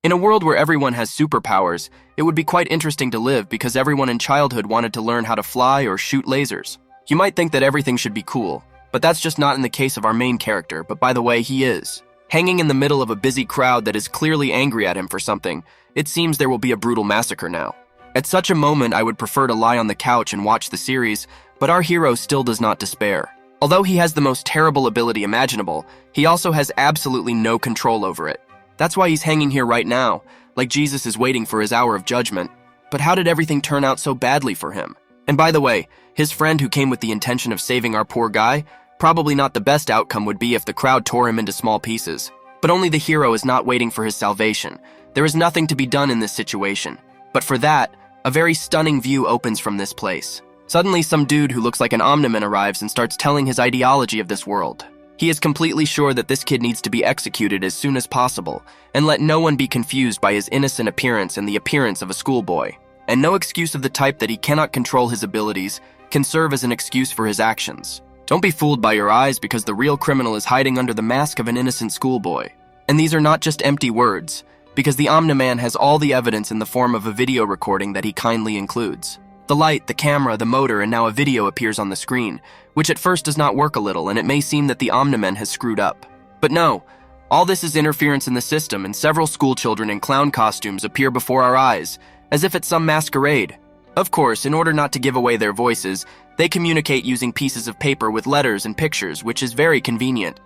In a world where everyone has superpowers, it would be quite interesting to live because everyone in childhood wanted to learn how to fly or shoot lasers. You might think that everything should be cool, but that's just not in the case of our main character, but by the way, he is. Hanging in the middle of a busy crowd that is clearly angry at him for something, it seems there will be a brutal massacre now. At such a moment, I would prefer to lie on the couch and watch the series, but our hero still does not despair. Although he has the most terrible ability imaginable, he also has absolutely no control over it. That's why he's hanging here right now, like Jesus is waiting for his hour of judgment. But how did everything turn out so badly for him? And by the way, his friend who came with the intention of saving our poor guy, probably not the best outcome would be if the crowd tore him into small pieces. But only the hero is not waiting for his salvation. There is nothing to be done in this situation. But for that, a very stunning view opens from this place. Suddenly, some dude who looks like an Omniman arrives and starts telling his ideology of this world. He is completely sure that this kid needs to be executed as soon as possible, and let no one be confused by his innocent appearance and the appearance of a schoolboy. And no excuse of the type that he cannot control his abilities can serve as an excuse for his actions. Don't be fooled by your eyes because the real criminal is hiding under the mask of an innocent schoolboy. And these are not just empty words, because the Omniman has all the evidence in the form of a video recording that he kindly includes. The light, the camera, the motor, and now a video appears on the screen, which at first does not work a little, and it may seem that the Omniman has screwed up. But no, all this is interference in the system, and several schoolchildren in clown costumes appear before our eyes, as if it's some masquerade. Of course, in order not to give away their voices, they communicate using pieces of paper with letters and pictures, which is very convenient.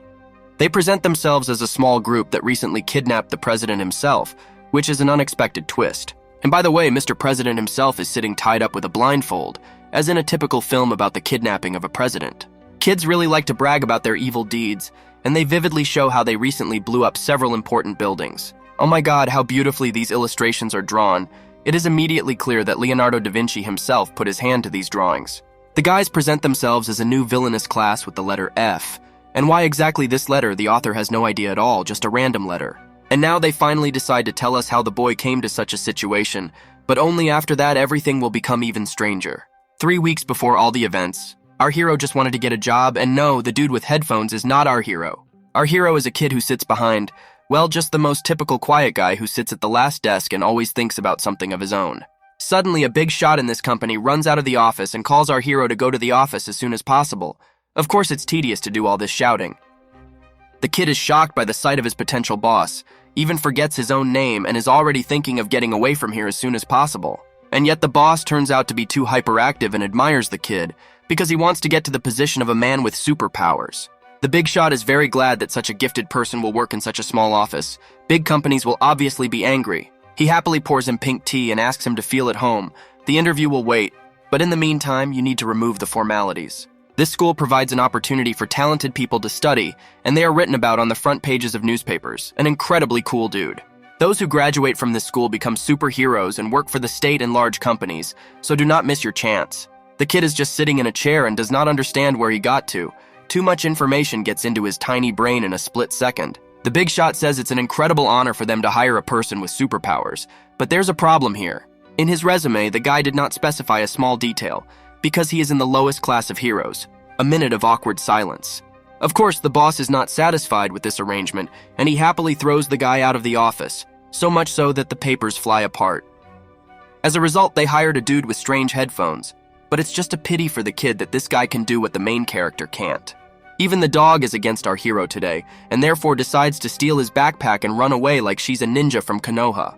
They present themselves as a small group that recently kidnapped the president himself, which is an unexpected twist. And by the way, Mr. President himself is sitting tied up with a blindfold, as in a typical film about the kidnapping of a president. Kids really like to brag about their evil deeds, and they vividly show how they recently blew up several important buildings. Oh my god, how beautifully these illustrations are drawn. It is immediately clear that Leonardo da Vinci himself put his hand to these drawings. The guys present themselves as a new villainous class with the letter F, and why exactly this letter the author has no idea at all, just a random letter. And now they finally decide to tell us how the boy came to such a situation, but only after that everything will become even stranger. 3 weeks before all the events, our hero just wanted to get a job, and no, the dude with headphones is not our hero. Our hero is a kid who sits behind, well, just the most typical quiet guy who sits at the last desk and always thinks about something of his own. Suddenly, a big shot in this company runs out of the office and calls our hero to go to the office as soon as possible. Of course, it's tedious to do all this shouting. The kid is shocked by the sight of his potential boss, even forgets his own name, and is already thinking of getting away from here as soon as possible. And yet the boss turns out to be too hyperactive and admires the kid because he wants to get to the position of a man with superpowers. The big shot is very glad that such a gifted person will work in such a small office. Big companies will obviously be angry. He happily pours him pink tea and asks him to feel at home. The interview will wait, but in the meantime, you need to remove the formalities. This school provides an opportunity for talented people to study, and they are written about on the front pages of newspapers. An incredibly cool dude. Those who graduate from this school become superheroes and work for the state and large companies, so do not miss your chance. The kid is just sitting in a chair and does not understand where he got to. Too much information gets into his tiny brain in a split second. The big shot says it's an incredible honor for them to hire a person with superpowers, but there's a problem here. In his resume, the guy did not specify a small detail, because he is in the lowest class of heroes. A minute of awkward silence. Of course, the boss is not satisfied with this arrangement, and he happily throws the guy out of the office, so much so that the papers fly apart. As a result, they hired a dude with strange headphones, but it's just a pity for the kid that this guy can do what the main character can't. Even the dog is against our hero today, and therefore decides to steal his backpack and run away like she's a ninja from Konoha.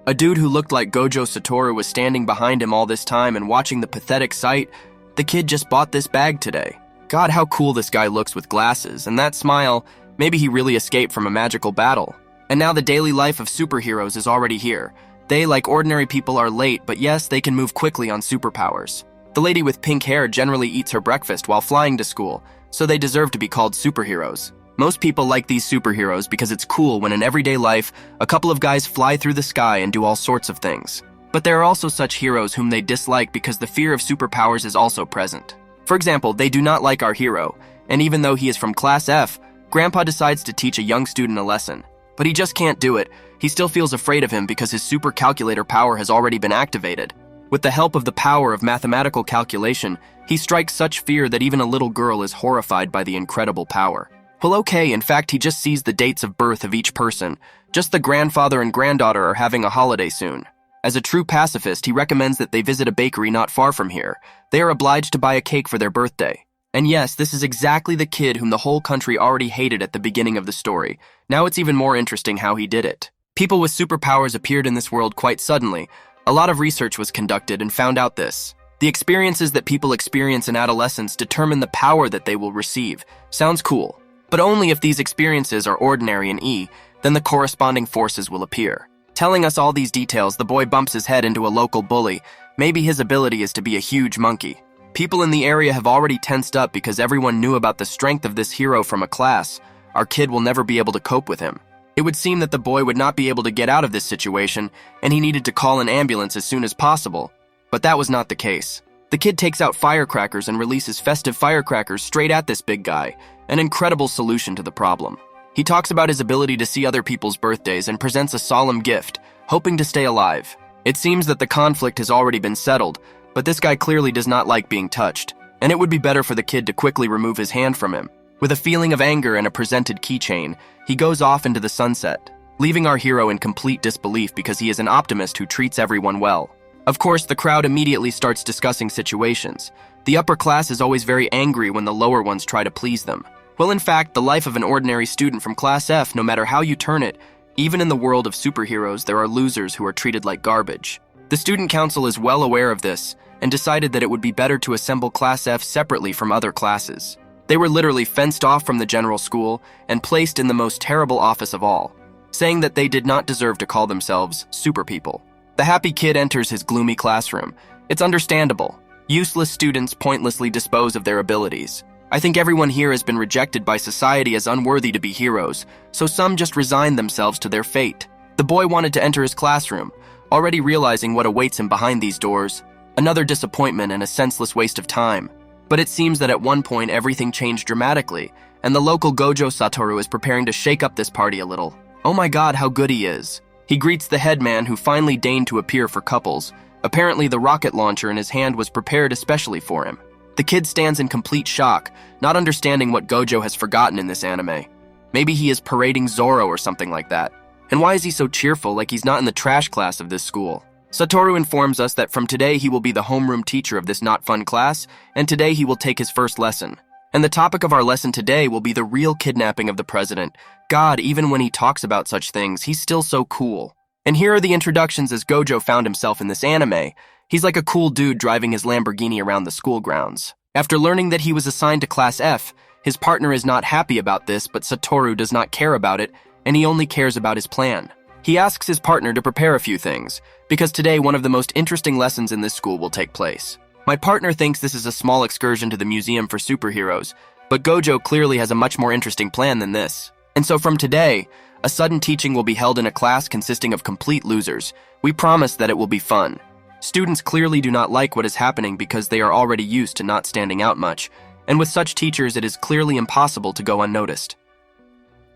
A dude who looked like Gojo Satoru was standing behind him all this time and watching the pathetic sight. The kid just bought this bag today. God, how cool this guy looks with glasses, and that smile, maybe he really escaped from a magical battle. And now the daily life of superheroes is already here. They, like ordinary people, are late, but yes, they can move quickly on superpowers. The lady with pink hair generally eats her breakfast while flying to school, so they deserve to be called superheroes. Most people like these superheroes because it's cool when in everyday life, a couple of guys fly through the sky and do all sorts of things. But there are also such heroes whom they dislike because the fear of superpowers is also present. For example, they do not like our hero, and even though he is from Class F, Grandpa decides to teach a young student a lesson. But he just can't do it. He still feels afraid of him because his super calculator power has already been activated. With the help of the power of mathematical calculation, he strikes such fear that even a little girl is horrified by the incredible power. Well, okay, in fact, he just sees the dates of birth of each person. Just the grandfather and granddaughter are having a holiday soon. As a true pacifist, he recommends that they visit a bakery not far from here. They are obliged to buy a cake for their birthday. And yes, this is exactly the kid whom the whole country already hated at the beginning of the story. Now it's even more interesting how he did it. People with superpowers appeared in this world quite suddenly. A lot of research was conducted and found out this. The experiences that people experience in adolescence determine the power that they will receive. Sounds cool. But only if these experiences are ordinary in E, then the corresponding forces will appear. Telling us all these details, the boy bumps his head into a local bully. Maybe his ability is to be a huge monkey. People in the area have already tensed up because everyone knew about the strength of this hero from a class. Our kid will never be able to cope with him. It would seem that the boy would not be able to get out of this situation, and he needed to call an ambulance as soon as possible. But that was not the case. The kid takes out firecrackers and releases festive firecrackers straight at this big guy, an incredible solution to the problem. He talks about his ability to see other people's birthdays and presents a solemn gift, hoping to stay alive. It seems that the conflict has already been settled, but this guy clearly does not like being touched, and it would be better for the kid to quickly remove his hand from him. With a feeling of anger and a presented keychain, he goes off into the sunset, leaving our hero in complete disbelief because he is an optimist who treats everyone well. Of course, the crowd immediately starts discussing situations. The upper class is always very angry when the lower ones try to please them. Well, in fact, the life of an ordinary student from Class F, no matter how you turn it, even in the world of superheroes, there are losers who are treated like garbage. The student council is well aware of this and decided that it would be better to assemble Class F separately from other classes. They were literally fenced off from the general school and placed in the most terrible office of all, saying that they did not deserve to call themselves super people. The happy kid enters his gloomy classroom. It's understandable. Useless students pointlessly dispose of their abilities. I think everyone here has been rejected by society as unworthy to be heroes, so some just resigned themselves to their fate. The boy wanted to enter his classroom, already realizing what awaits him behind these doors. Another disappointment and a senseless waste of time. But it seems that at one point everything changed dramatically, and the local Gojo Satoru is preparing to shake up this party a little. Oh my god, how good he is. He greets the headman who finally deigned to appear for couples. Apparently the rocket launcher in his hand was prepared especially for him. The kid stands in complete shock, not understanding what Gojo has forgotten in this anime. Maybe he is parading Zoro or something like that. And why is he so cheerful, like he's not in the trash class of this school? Satoru informs us that from today he will be the homeroom teacher of this not fun class, and today he will take his first lesson. And the topic of our lesson today will be the real kidnapping of the president. God, even when he talks about such things, he's still so cool. And here are the introductions as Gojo found himself in this anime. He's like a cool dude driving his Lamborghini around the school grounds. After learning that he was assigned to Class F, his partner is not happy about this, but Satoru does not care about it, and he only cares about his plan. He asks his partner to prepare a few things, because today one of the most interesting lessons in this school will take place. My partner thinks this is a small excursion to the museum for superheroes, but Gojo clearly has a much more interesting plan than this. And so from today, a sudden teaching will be held in a class consisting of complete losers. We promise that it will be fun. Students clearly do not like what is happening because they are already used to not standing out much, and with such teachers it is clearly impossible to go unnoticed.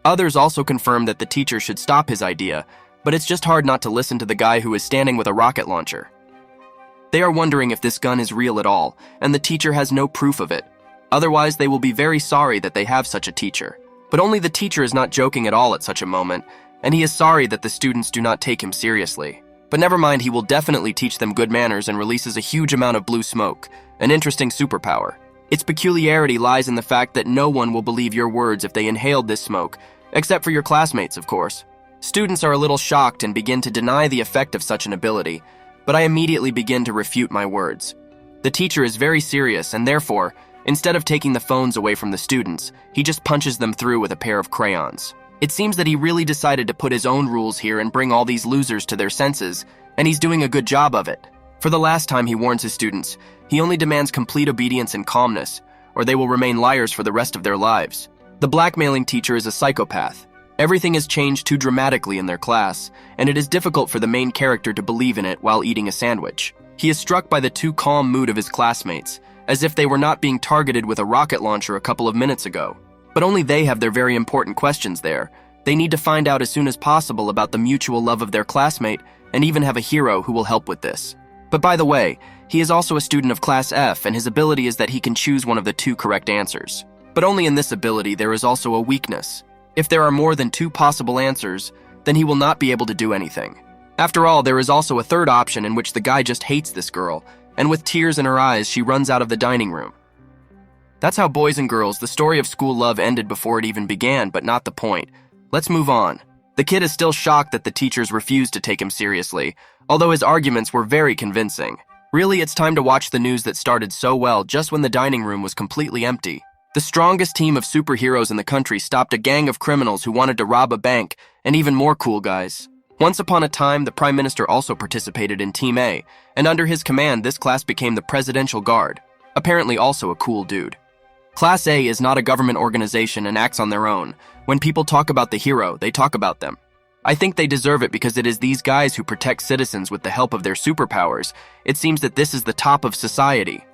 Others also confirm that the teacher should stop his idea, but it's just hard not to listen to the guy who is standing with a rocket launcher. They are wondering if this gun is real at all, and the teacher has no proof of it. Otherwise, they will be very sorry that they have such a teacher. But only the teacher is not joking at all at such a moment, and he is sorry that the students do not take him seriously. But never mind, he will definitely teach them good manners and releases a huge amount of blue smoke, an interesting superpower. Its peculiarity lies in the fact that no one will believe your words if they inhaled this smoke, except for your classmates, of course. Students are a little shocked and begin to deny the effect of such an ability, but I immediately begin to refute my words. The teacher is very serious, and therefore, instead of taking the phones away from the students, he just punches them through with a pair of crayons. It seems that he really decided to put his own rules here and bring all these losers to their senses, and he's doing a good job of it. For the last time he warns his students, he only demands complete obedience and calmness, or they will remain liars for the rest of their lives. The blackmailing teacher is a psychopath. Everything has changed too dramatically in their class, and it is difficult for the main character to believe in it while eating a sandwich. He is struck by the too calm mood of his classmates, as if they were not being targeted with a rocket launcher a couple of minutes ago. But only they have their very important questions there. They need to find out as soon as possible about the mutual love of their classmate and even have a hero who will help with this. But by the way, he is also a student of Class F, and his ability is that he can choose one of the two correct answers. But only in this ability there is also a weakness. If there are more than 2 possible answers, then he will not be able to do anything. After all, there is also a third option in which the guy just hates this girl, and with tears in her eyes, she runs out of the dining room. That's how Boys and Girls, the story of school love ended before it even began, but not the point. Let's move on. The kid is still shocked that the teachers refused to take him seriously, although his arguments were very convincing. Really, it's time to watch the news that started so well just when the dining room was completely empty. The strongest team of superheroes in the country stopped a gang of criminals who wanted to rob a bank, and even more cool guys. Once upon a time, the Prime Minister also participated in Team A, and under his command, this class became the Presidential Guard, apparently also a cool dude. Class A is not a government organization and acts on their own. When people talk about the hero, they talk about them. I think they deserve it because it is these guys who protect citizens with the help of their superpowers. It seems that this is the top of society.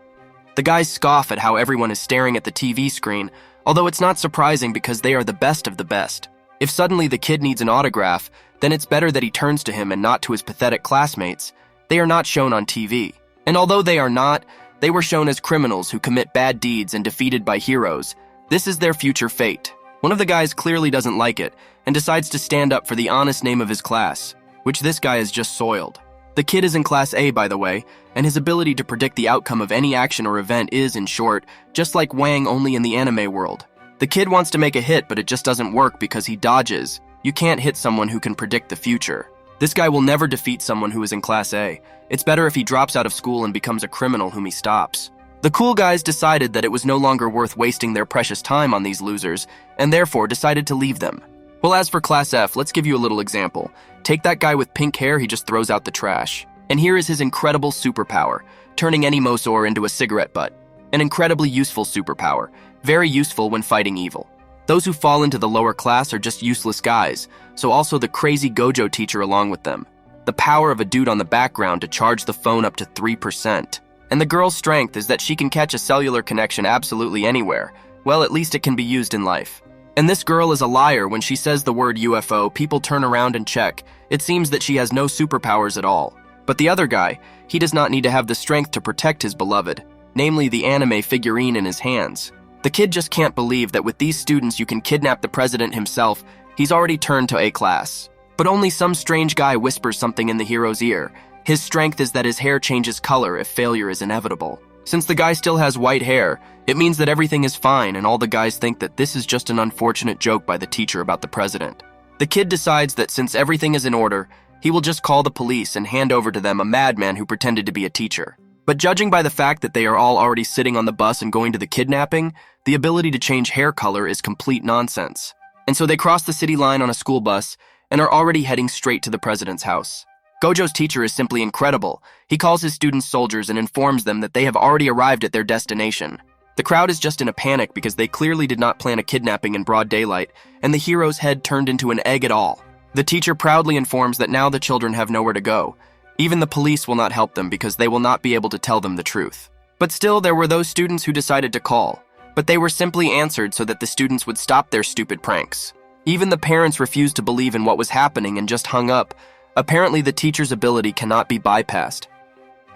The guys scoff at how everyone is staring at the TV screen, although it's not surprising because they are the best of the best. If suddenly the kid needs an autograph, then it's better that he turns to him and not to his pathetic classmates. They are not shown on TV. And although they are not, they were shown as criminals who commit bad deeds and defeated by heroes. This is their future fate. One of the guys clearly doesn't like it and decides to stand up for the honest name of his class, which this guy has just soiled. The kid is in Class A, by the way, and his ability to predict the outcome of any action or event is, in short, just like Wang only in the anime world. The kid wants to make a hit, but it just doesn't work because he dodges. You can't hit someone who can predict the future. This guy will never defeat someone who is in Class A. It's better if he drops out of school and becomes a criminal whom he stops. The cool guys decided that it was no longer worth wasting their precious time on these losers, and therefore decided to leave them. Well, as for Class F, let's give you a little example. Take that guy with pink hair, he just throws out the trash. And here is his incredible superpower, turning any mosaur into a cigarette butt. An incredibly useful superpower, very useful when fighting evil. Those who fall into the lower class are just useless guys, so also the crazy Gojo teacher along with them. The power of a dude on the background to charge the phone up to 3%. And the girl's strength is that she can catch a cellular connection absolutely anywhere. Well, at least it can be used in life. And this girl is a liar. When she says the word UFO, people turn around and check. It seems that she has no superpowers at all. But the other guy, he does not need to have the strength to protect his beloved, namely the anime figurine in his hands. The kid just can't believe that with these students you can kidnap the president himself. He's already turned to A class. But only some strange guy whispers something in the hero's ear. His strength is that his hair changes color if failure is inevitable. Since the guy still has white hair, it means that everything is fine, and all the guys think that this is just an unfortunate joke by the teacher about the president. The kid decides that since everything is in order, he will just call the police and hand over to them a madman who pretended to be a teacher. But judging by the fact that they are all already sitting on the bus and going to the kidnapping, the ability to change hair color is complete nonsense. And so they cross the city line on a school bus and are already heading straight to the president's house. Gojo's teacher is simply incredible. He calls his students soldiers and informs them that they have already arrived at their destination. The crowd is just in a panic because they clearly did not plan a kidnapping in broad daylight, and the hero's head turned into an egg at all. The teacher proudly informs that now the children have nowhere to go. Even the police will not help them because they will not be able to tell them the truth. But still, there were those students who decided to call. But they were simply answered so that the students would stop their stupid pranks. Even the parents refused to believe in what was happening and just hung up. Apparently, the teacher's ability cannot be bypassed.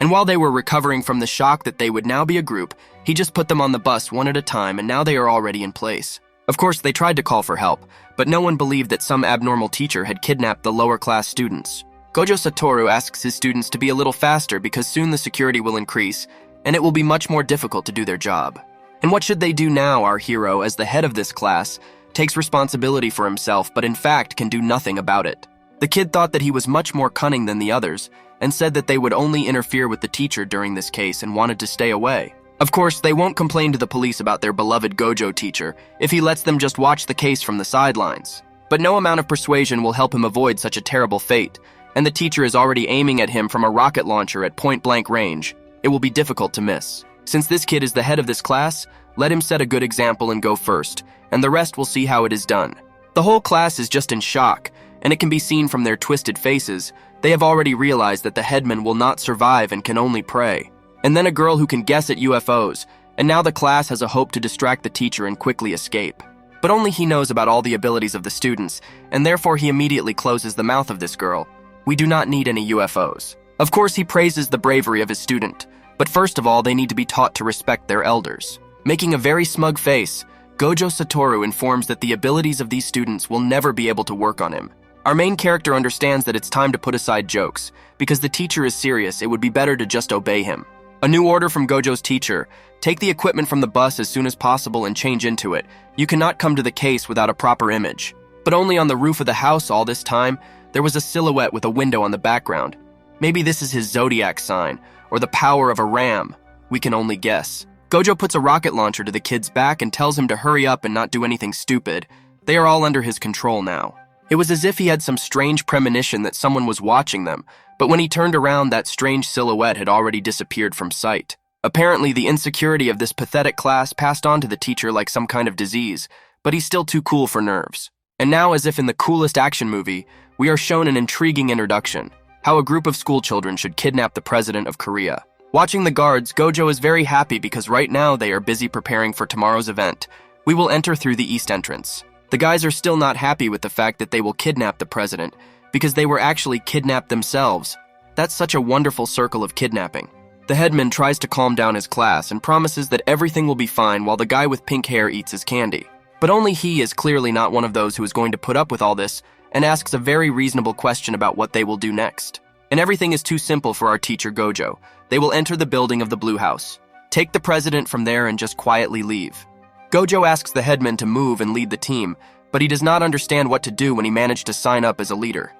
And while they were recovering from the shock that they would now be a group, he just put them on the bus one at a time, and now they are already in place. Of course, they tried to call for help, but no one believed that some abnormal teacher had kidnapped the lower-class students. Gojo Satoru asks his students to be a little faster because soon the security will increase, and it will be much more difficult to do their job. And what should they do now? Our hero, as the head of this class, takes responsibility for himself, but in fact can do nothing about it. The kid thought that he was much more cunning than the others, and said that they would only interfere with the teacher during this case and wanted to stay away. Of course, they won't complain to the police about their beloved Gojo teacher if he lets them just watch the case from the sidelines. But no amount of persuasion will help him avoid such a terrible fate, and the teacher is already aiming at him from a rocket launcher at point-blank range. It will be difficult to miss. Since this kid is the head of this class, let him set a good example and go first, and the rest will see how it is done. The whole class is just in shock, and it can be seen from their twisted faces. They have already realized that the headman will not survive and can only pray. And then a girl who can guess at UFOs, and now the class has a hope to distract the teacher and quickly escape. But only he knows about all the abilities of the students, and therefore he immediately closes the mouth of this girl. We do not need any UFOs. Of course, he praises the bravery of his student, but first of all, they need to be taught to respect their elders. Making a very smug face, Gojo Satoru informs that the abilities of these students will never be able to work on him. Our main character understands that it's time to put aside jokes. Because the teacher is serious, it would be better to just obey him. A new order from Gojo's teacher: take the equipment from the bus as soon as possible and change into it. You cannot come to the case without a proper image. But only on the roof of the house all this time, there was a silhouette with a window on the background. Maybe this is his zodiac sign, or the power of a ram. We can only guess. Gojo puts a rocket launcher to the kid's back and tells him to hurry up and not do anything stupid. They are all under his control now. It was as if he had some strange premonition that someone was watching them, but when he turned around, that strange silhouette had already disappeared from sight. Apparently, the insecurity of this pathetic class passed on to the teacher like some kind of disease, but he's still too cool for nerves. And now, as if in the coolest action movie, we are shown an intriguing introduction: how a group of schoolchildren should kidnap the president of Korea. Watching the guards, Gojo is very happy because right now they are busy preparing for tomorrow's event. We will enter through the east entrance. The guys are still not happy with the fact that they will kidnap the president, because they were actually kidnapped themselves. That's such a wonderful circle of kidnapping. The headman tries to calm down his class and promises that everything will be fine while the guy with pink hair eats his candy. But only he is clearly not one of those who is going to put up with all this and asks a very reasonable question about what they will do next. And everything is too simple for our teacher Gojo. They will enter the building of the Blue House, take the president from there and just quietly leave. Gojo asks the headman to move and lead the team, but he does not understand what to do when he managed to sign up as a leader.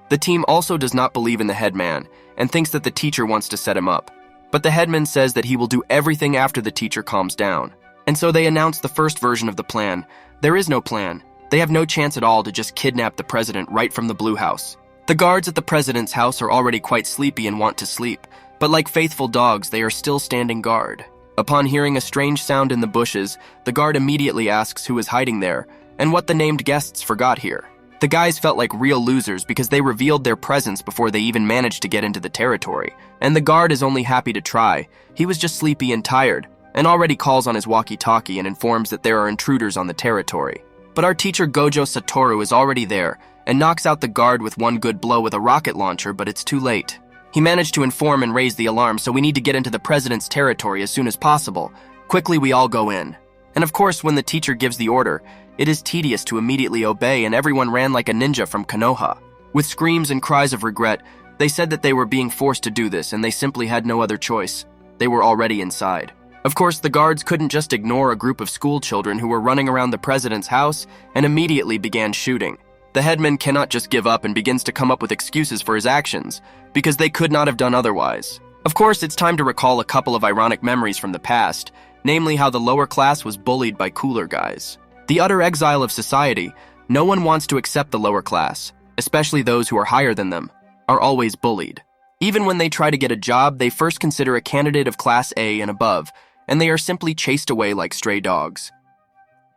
The team also does not believe in the headman and thinks that the teacher wants to set him up. But the headman says that he will do everything after the teacher calms down. And so they announce the first version of the plan. There is no plan. They have no chance at all to just kidnap the president right from the Blue House. The guards at the president's house are already quite sleepy and want to sleep, but like faithful dogs, they are still standing guard. Upon hearing a strange sound in the bushes, the guard immediately asks who is hiding there and what the named guests forgot here. The guys felt like real losers because they revealed their presence before they even managed to get into the territory. And the guard is only happy to try. He was just sleepy and tired, and already calls on his walkie-talkie and informs that there are intruders on the territory. But our teacher Gojo Satoru is already there and knocks out the guard with one good blow with a rocket launcher, but it's too late. He managed to inform and raise the alarm, so we need to get into the president's territory as soon as possible. Quickly, we all go in. And of course, when the teacher gives the order, it is tedious to immediately obey, and everyone ran like a ninja from Konoha. With screams and cries of regret, they said that they were being forced to do this, and they simply had no other choice. They were already inside. Of course, the guards couldn't just ignore a group of school children who were running around the president's house and immediately began shooting. The headman cannot just give up and begins to come up with excuses for his actions, because they could not have done otherwise. Of course, it's time to recall a couple of ironic memories from the past, namely how the lower class was bullied by cooler guys. The utter exile of society, no one wants to accept the lower class, especially those who are higher than them, are always bullied. Even when they try to get a job, they first consider a candidate of class A and above, and they are simply chased away like stray dogs.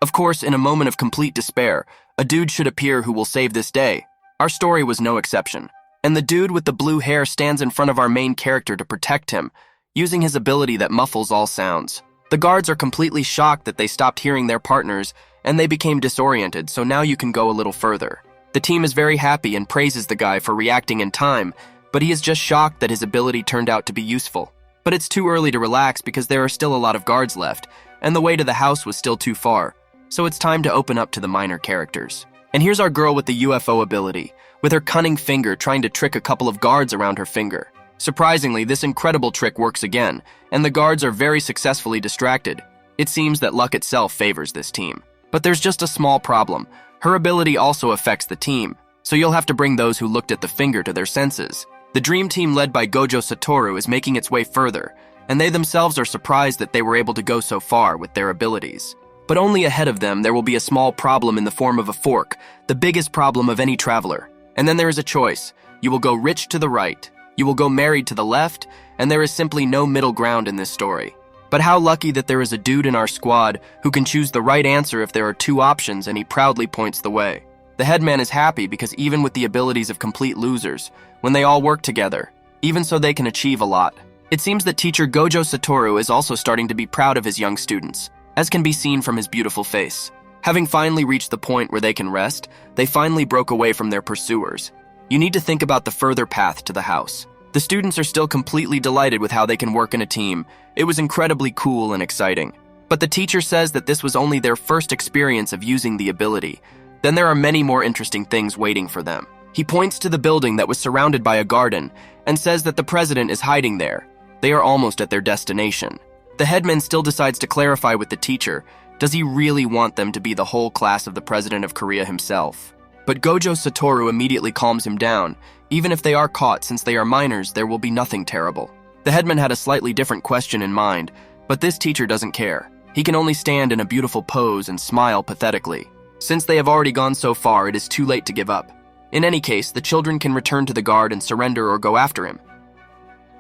Of course, in a moment of complete despair, a dude should appear who will save this day. Our story was no exception, and the dude with the blue hair stands in front of our main character to protect him, using his ability that muffles all sounds. The guards are completely shocked that they stopped hearing their partners, and they became disoriented, so now you can go a little further. The team is very happy and praises the guy for reacting in time, but he is just shocked that his ability turned out to be useful. But it's too early to relax because there are still a lot of guards left, and the way to the house was still too far, so it's time to open up to the minor characters. And here's our girl with the UFO ability, with her cunning finger trying to trick a couple of guards around her finger. Surprisingly, this incredible trick works again, and the guards are very successfully distracted. It seems that luck itself favors this team. But there's just a small problem. Her ability also affects the team, so you'll have to bring those who looked at the finger to their senses. The dream team led by Gojo Satoru is making its way further, and they themselves are surprised that they were able to go so far with their abilities. But only ahead of them there will be a small problem in the form of a fork, the biggest problem of any traveler. And then there is a choice. You will go rich to the right, you will go married to the left, and there is simply no middle ground in this story. But how lucky that there is a dude in our squad who can choose the right answer if there are two options, and he proudly points the way. The headman is happy because even with the abilities of complete losers, when they all work together, even so they can achieve a lot. It seems that teacher Gojo Satoru is also starting to be proud of his young students, as can be seen from his beautiful face. Having finally reached the point where they can rest, they finally broke away from their pursuers. You need to think about the further path to the house. The students are still completely delighted with how they can work in a team. It was incredibly cool and exciting. But the teacher says that this was only their first experience of using the ability. Then there are many more interesting things waiting for them. He points to the building that was surrounded by a garden and says that the president is hiding there. They are almost at their destination. The headman still decides to clarify with the teacher. Does he really want them to be the whole class of the president of Korea himself? But Gojo Satoru immediately calms him down. Even if they are caught, since they are minors, there will be nothing terrible. The headman had a slightly different question in mind, but this teacher doesn't care. He can only stand in a beautiful pose and smile pathetically. Since they have already gone so far, it is too late to give up. In any case, the children can return to the guard and surrender or go after him.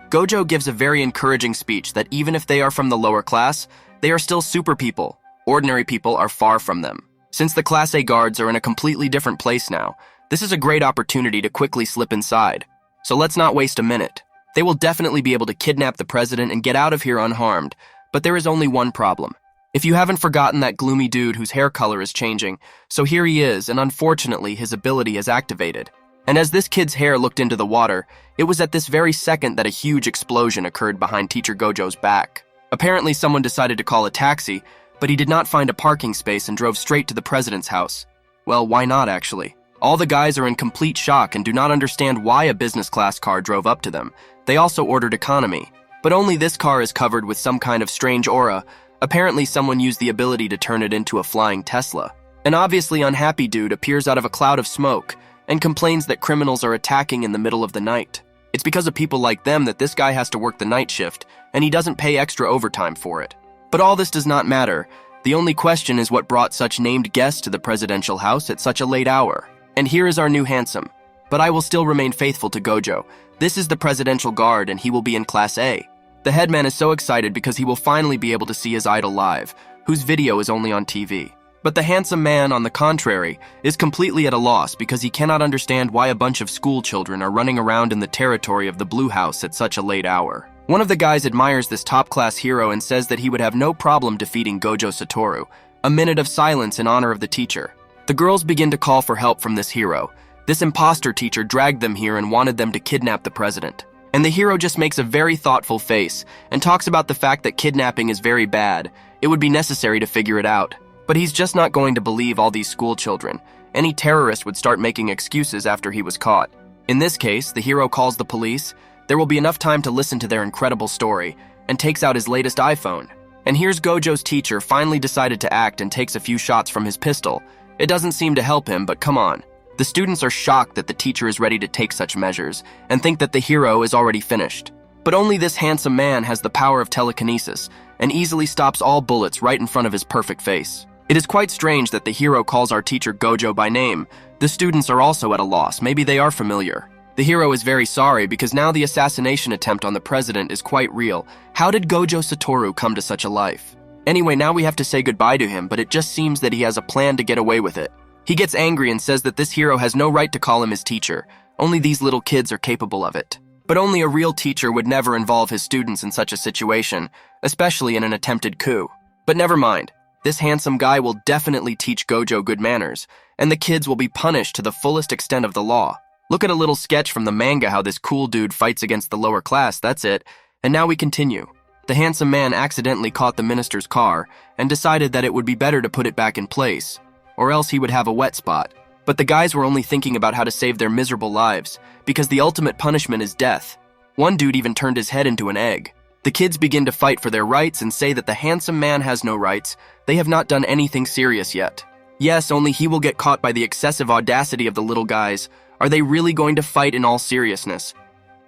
Gojo gives a very encouraging speech that even if they are from the lower class, they are still super people. Ordinary people are far from them. Since the Class A guards are in a completely different place now, this is a great opportunity to quickly slip inside. So let's not waste a minute. They will definitely be able to kidnap the president and get out of here unharmed, but there is only one problem. If you haven't forgotten that gloomy dude whose hair color is changing, so here he is, and unfortunately his ability is activated. And as this kid's hair looked into the water, it was at this very second that a huge explosion occurred behind Teacher Gojo's back. Apparently someone decided to call a taxi, but he did not find a parking space and drove straight to the president's house. Well, why not actually? All the guys are in complete shock and do not understand why a business class car drove up to them. They also ordered economy, but only this car is covered with some kind of strange aura. Apparently someone used the ability to turn it into a flying Tesla. An obviously unhappy dude appears out of a cloud of smoke and complains that criminals are attacking in the middle of the night. It's because of people like them that this guy has to work the night shift, and he doesn't pay extra overtime for it. But all this does not matter. The only question is what brought such named guests to the presidential house at such a late hour. And here is our new handsome. But I will still remain faithful to Gojo. This is the presidential guard and he will be in Class A. The headman is so excited because he will finally be able to see his idol live, whose video is only on TV. But the handsome man, on the contrary, is completely at a loss because he cannot understand why a bunch of school children are running around in the territory of the Blue House at such a late hour. One of the guys admires this top-class hero and says that he would have no problem defeating Gojo Satoru. A minute of silence in honor of the teacher. The girls begin to call for help from this hero. This imposter teacher dragged them here and wanted them to kidnap the president. And the hero just makes a very thoughtful face and talks about the fact that kidnapping is very bad. It would be necessary to figure it out. But he's just not going to believe all these school children. Any terrorist would start making excuses after he was caught. In this case, the hero calls the police. There will be enough time to listen to their incredible story and takes out his latest iPhone. And here's Gojo's teacher finally decided to act and takes a few shots from his pistol. It doesn't seem to help him, but come on. The students are shocked that the teacher is ready to take such measures and think that the hero is already finished. But only this handsome man has the power of telekinesis and easily stops all bullets right in front of his perfect face. It is quite strange that the hero calls our teacher Gojo by name. The students are also at a loss. Maybe they are familiar. The hero is very sorry because now the assassination attempt on the president is quite real. How did Gojo Satoru come to such a life? Anyway, now we have to say goodbye to him, but it just seems that he has a plan to get away with it. He gets angry and says that this hero has no right to call him his teacher. Only these little kids are capable of it. But only a real teacher would never involve his students in such a situation, especially in an attempted coup. But never mind. This handsome guy will definitely teach Gojo good manners, and the kids will be punished to the fullest extent of the law. Look at a little sketch from the manga how this cool dude fights against the lower class, that's it. And now we continue. The handsome man accidentally caught the minister's car and decided that it would be better to put it back in place, or else he would have a wet spot. But the guys were only thinking about how to save their miserable lives, because the ultimate punishment is death. One dude even turned his head into an egg. The kids begin to fight for their rights and say that the handsome man has no rights. They have not done anything serious yet. Yes, only he will get caught by the excessive audacity of the little guys. Are they really going to fight in all seriousness?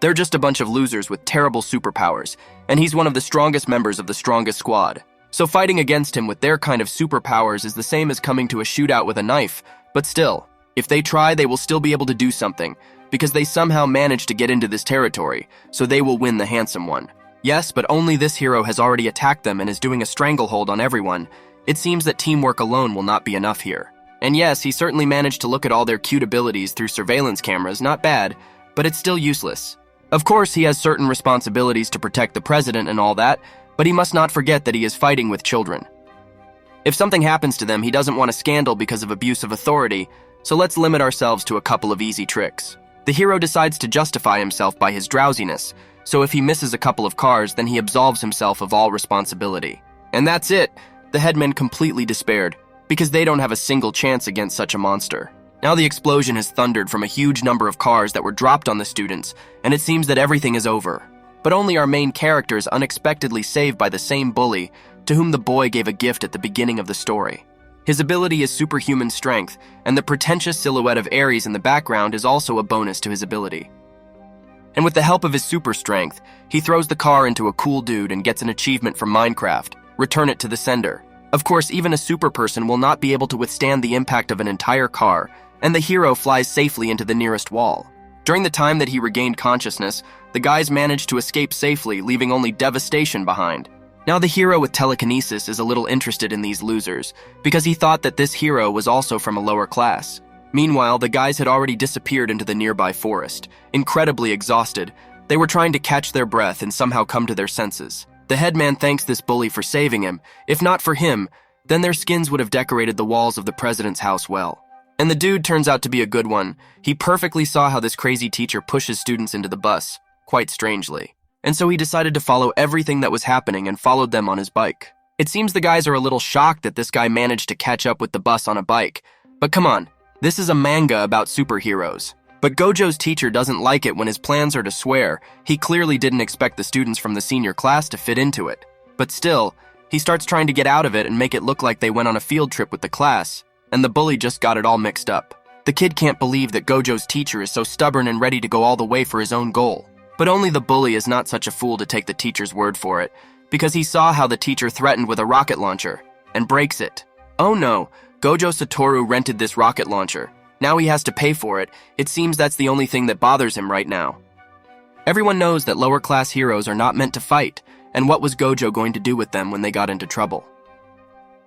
They're just a bunch of losers with terrible superpowers, and he's one of the strongest members of the strongest squad. So fighting against him with their kind of superpowers is the same as coming to a shootout with a knife, but still, if they try, they will still be able to do something, because they somehow managed to get into this territory, so they will win the handsome one. Yes, but only this hero has already attacked them and is doing a stranglehold on everyone. It seems that teamwork alone will not be enough here. And yes, he certainly managed to look at all their cute abilities through surveillance cameras, not bad, but it's still useless. Of course, he has certain responsibilities to protect the president and all that, but he must not forget that he is fighting with children. If something happens to them, he doesn't want a scandal because of abuse of authority, so let's limit ourselves to a couple of easy tricks. The hero decides to justify himself by his drowsiness, so if he misses a couple of cars, then he absolves himself of all responsibility. And that's it. The headmen completely despaired, because they don't have a single chance against such a monster. Now the explosion has thundered from a huge number of cars that were dropped on the students, and it seems that everything is over. But only our main character is unexpectedly saved by the same bully to whom the boy gave a gift at the beginning of the story. His ability is superhuman strength, and the pretentious silhouette of Ares in the background is also a bonus to his ability. And with the help of his super strength, he throws the car into a cool dude and gets an achievement from Minecraft, return it to the sender. Of course, even a super person will not be able to withstand the impact of an entire car, and the hero flies safely into the nearest wall. During the time that he regained consciousness, the guys managed to escape safely, leaving only devastation behind. Now the hero with telekinesis is a little interested in these losers, because he thought that this hero was also from a lower class. Meanwhile, the guys had already disappeared into the nearby forest. Incredibly exhausted, they were trying to catch their breath and somehow come to their senses. The headman thanks this bully for saving him. If not for him, then their skins would have decorated the walls of the president's house well. And the dude turns out to be a good one. He perfectly saw how this crazy teacher pushes students into the bus, quite strangely. And so he decided to follow everything that was happening and followed them on his bike. It seems the guys are a little shocked that this guy managed to catch up with the bus on a bike. But come on, this is a manga about superheroes. But Gojo's teacher doesn't like it when his plans are to swear. He clearly didn't expect the students from the senior class to fit into it. But still, he starts trying to get out of it and make it look like they went on a field trip with the class, and the bully just got it all mixed up. The kid can't believe that Gojo's teacher is so stubborn and ready to go all the way for his own goal. But only the bully is not such a fool to take the teacher's word for it, because he saw how the teacher threatened with a rocket launcher, and breaks it. Oh no, Gojo Satoru rented this rocket launcher. Now he has to pay for it. It seems that's the only thing that bothers him right now. Everyone knows that lower class heroes are not meant to fight, and what was Gojo going to do with them when they got into trouble?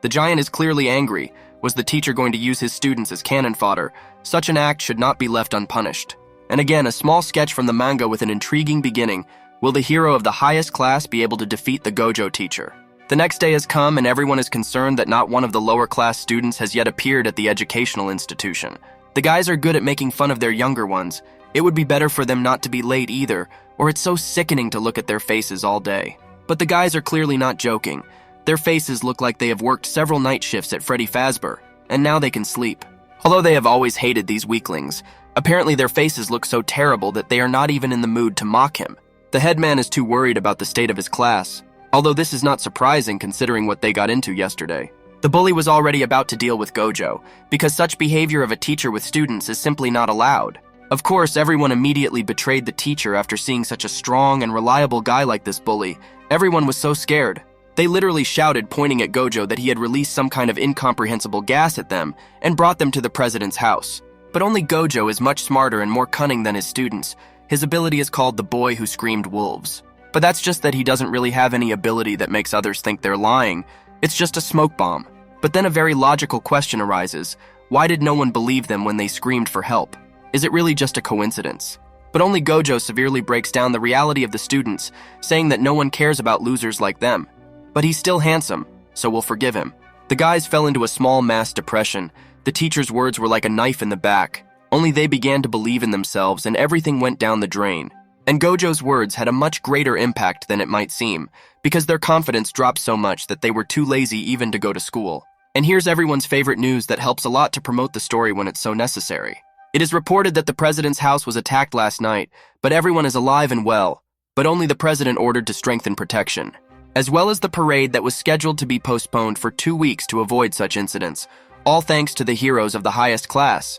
The giant is clearly angry. Was the teacher going to use his students as cannon fodder? Such an act should not be left unpunished. And again, a small sketch from the manga with an intriguing beginning. Will the hero of the highest class be able to defeat the Gojo teacher? The next day has come and everyone is concerned that not one of the lower class students has yet appeared at the educational institution. The guys are good at making fun of their younger ones. It would be better for them not to be late either, or it's so sickening to look at their faces all day. But the guys are clearly not joking. Their faces look like they have worked several night shifts at Freddy Fazbear, and now they can sleep. Although they have always hated these weaklings, apparently their faces look so terrible that they are not even in the mood to mock him. The headman is too worried about the state of his class, although this is not surprising considering what they got into yesterday. The bully was already about to deal with Gojo, because such behavior of a teacher with students is simply not allowed. Of course, everyone immediately betrayed the teacher after seeing such a strong and reliable guy like this bully. Everyone was so scared. They literally shouted, pointing at Gojo, that he had released some kind of incomprehensible gas at them and brought them to the president's house. But only Gojo is much smarter and more cunning than his students. His ability is called the boy who screamed wolves. But that's just that he doesn't really have any ability that makes others think they're lying. It's just a smoke bomb. But then a very logical question arises. Why did no one believe them when they screamed for help? Is it really just a coincidence? But only Gojo severely breaks down the reality of the students, saying that no one cares about losers like them. But he's still handsome, so we'll forgive him. The guys fell into a small mass depression. The teacher's words were like a knife in the back. Only they began to believe in themselves and everything went down the drain. And Gojo's words had a much greater impact than it might seem, because their confidence dropped so much that they were too lazy even to go to school. And here's everyone's favorite news that helps a lot to promote the story when it's so necessary. It is reported that the president's house was attacked last night, but everyone is alive and well, but only the president ordered to strengthen protection, as well as the parade that was scheduled to be postponed for 2 weeks to avoid such incidents, all thanks to the heroes of the highest class.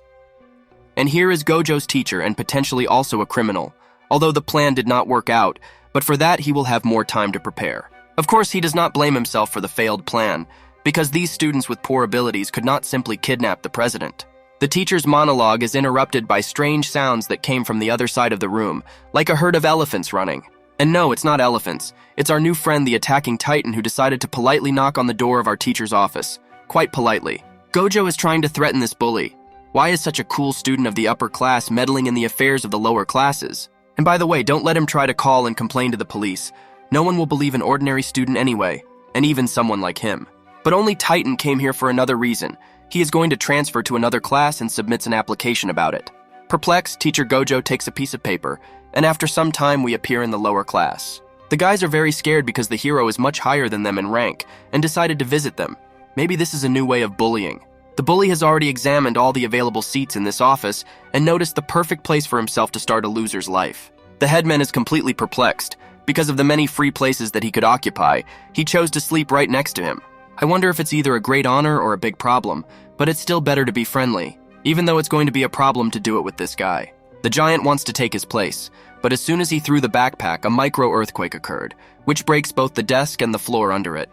And here is Gojo's teacher and potentially also a criminal, although the plan did not work out, but for that he will have more time to prepare. Of course, he does not blame himself for the failed plan, because these students with poor abilities could not simply kidnap the president. The teacher's monologue is interrupted by strange sounds that came from the other side of the room, like a herd of elephants running. And no, it's not elephants. It's our new friend, the attacking titan, who decided to politely knock on the door of our teacher's office. Quite politely. Gojo is trying to threaten this bully. Why is such a cool student of the upper class meddling in the affairs of the lower classes? And by the way, don't let him try to call and complain to the police. No one will believe an ordinary student anyway, and even someone like him. But only Titan came here for another reason. He is going to transfer to another class and submits an application about it. Perplexed, teacher Gojo takes a piece of paper, and after some time we appear in the lower class. The guys are very scared because the hero is much higher than them in rank and decided to visit them. Maybe this is a new way of bullying. The bully has already examined all the available seats in this office and noticed the perfect place for himself to start a loser's life. The headman is completely perplexed. Because of the many free places that he could occupy, he chose to sleep right next to him. I wonder if it's either a great honor or a big problem, but it's still better to be friendly, even though it's going to be a problem to do it with this guy. The giant wants to take his place, but as soon as he threw the backpack, a micro-earthquake occurred, which breaks both the desk and the floor under it.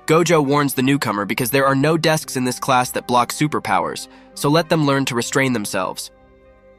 Gojo warns the newcomer because there are no desks in this class that block superpowers, so let them learn to restrain themselves.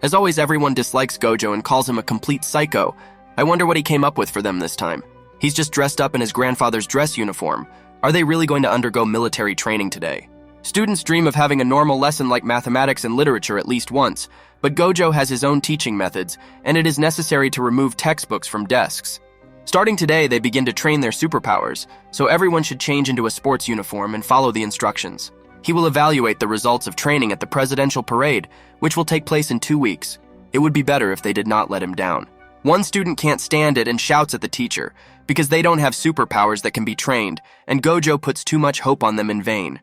As always, everyone dislikes Gojo and calls him a complete psycho. I wonder what he came up with for them this time. He's just dressed up in his grandfather's dress uniform. Are they really going to undergo military training today? Students dream of having a normal lesson like mathematics and literature at least once, but Gojo has his own teaching methods, and it is necessary to remove textbooks from desks. Starting today, they begin to train their superpowers, so everyone should change into a sports uniform and follow the instructions. He will evaluate the results of training at the presidential parade, which will take place in 2 weeks. It would be better if they did not let him down. One student can't stand it and shouts at the teacher because they don't have superpowers that can be trained, and Gojo puts too much hope on them in vain.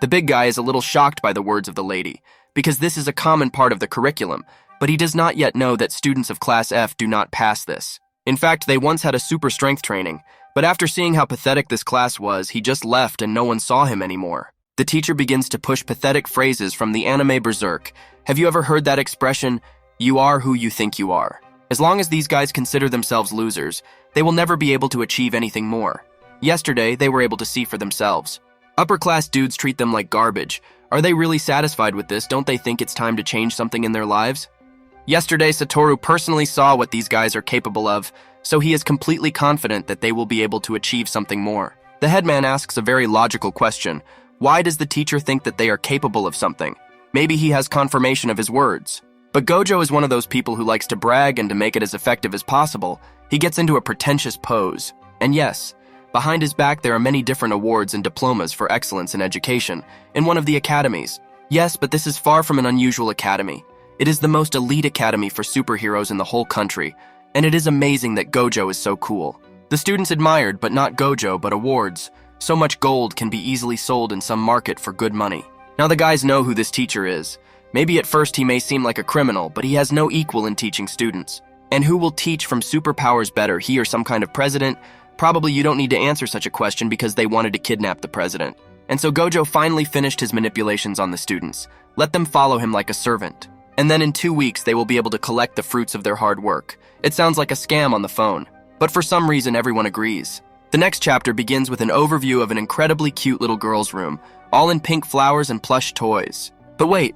The big guy is a little shocked by the words of the lady, because this is a common part of the curriculum, but he does not yet know that students of Class F do not pass this. In fact, they once had a super strength training, but after seeing how pathetic this class was, he just left and no one saw him anymore. The teacher begins to push pathetic phrases from the anime Berserk. Have you ever heard that expression, "You are who you think you are"? As long as these guys consider themselves losers, they will never be able to achieve anything more. Yesterday, they were able to see for themselves. Upper-class dudes treat them like garbage. Are they really satisfied with this? Don't they think it's time to change something in their lives? Yesterday, Satoru personally saw what these guys are capable of, so he is completely confident that they will be able to achieve something more. The headman asks a very logical question. Why does the teacher think that they are capable of something? Maybe he has confirmation of his words. But Gojo is one of those people who likes to brag and to make it as effective as possible. He gets into a pretentious pose. And yes, behind his back there are many different awards and diplomas for excellence in education in one of the academies. Yes, but this is far from an unusual academy. It is the most elite academy for superheroes in the whole country, and it is amazing that Gojo is so cool. The students admired, but not Gojo, but awards. So much gold can be easily sold in some market for good money. Now the guys know who this teacher is. Maybe at first he may seem like a criminal, but he has no equal in teaching students. And who will teach from superpowers better, he or some kind of president? Probably you don't need to answer such a question because they wanted to kidnap the president. And so Gojo finally finished his manipulations on the students. Let them follow him like a servant. And then in 2 weeks, they will be able to collect the fruits of their hard work. It sounds like a scam on the phone, but for some reason everyone agrees. The next chapter begins with an overview of an incredibly cute little girl's room, all in pink flowers and plush toys. But wait,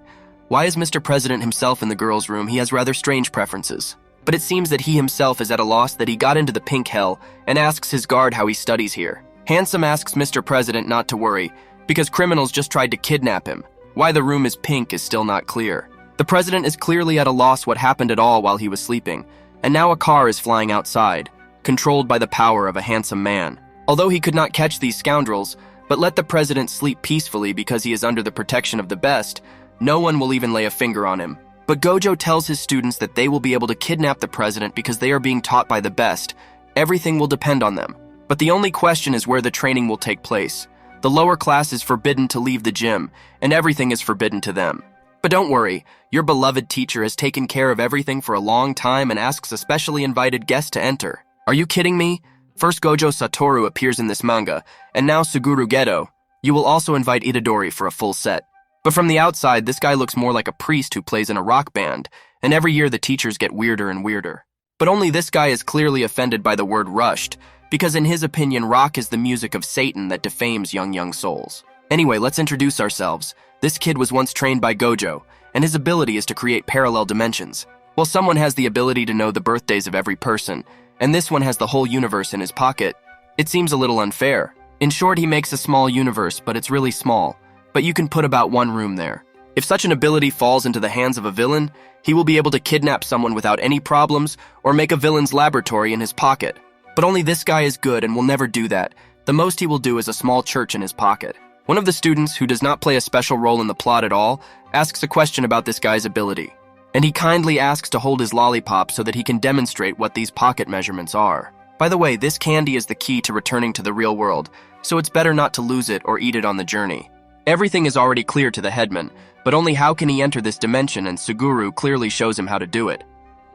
why is Mr. President himself in the girl's room? He has rather strange preferences. But it seems that he himself is at a loss that he got into the pink hell and asks his guard how he studies here. Handsome asks Mr. President not to worry, because criminals just tried to kidnap him. Why the room is pink is still not clear. The president is clearly at a loss what happened at all while he was sleeping, and now a car is flying outside, controlled by the power of a handsome man. Although he could not catch these scoundrels, but let the president sleep peacefully because he is under the protection of the best, no one will even lay a finger on him. But Gojo tells his students that they will be able to kidnap the president because they are being taught by the best. Everything will depend on them. But the only question is where the training will take place. The lower class is forbidden to leave the gym, and everything is forbidden to them. But don't worry, your beloved teacher has taken care of everything for a long time and asks a specially invited guest to enter. Are you kidding me? First Gojo Satoru appears in this manga, and now Suguru Geto. You will also invite Itadori for a full set. But from the outside, this guy looks more like a priest who plays in a rock band, and every year the teachers get weirder and weirder. But only this guy is clearly offended by the word rushed, because in his opinion, rock is the music of Satan that defames young souls. Anyway, let's introduce ourselves. This kid was once trained by Gojo, and his ability is to create parallel dimensions. Well, someone has the ability to know the birthdays of every person, and this one has the whole universe in his pocket. It seems a little unfair. In short, he makes a small universe, but it's really small. But you can put about one room there. If such an ability falls into the hands of a villain, he will be able to kidnap someone without any problems or make a villain's laboratory in his pocket. But only this guy is good and will never do that. The most he will do is a small church in his pocket. One of the students, who does not play a special role in the plot at all, asks a question about this guy's ability. And he kindly asks to hold his lollipop so that he can demonstrate what these pocket measurements are. By the way, this candy is the key to returning to the real world, so it's better not to lose it or eat it on the journey. Everything is already clear to the headman, but only how can he enter this dimension, and Suguru clearly shows him how to do it.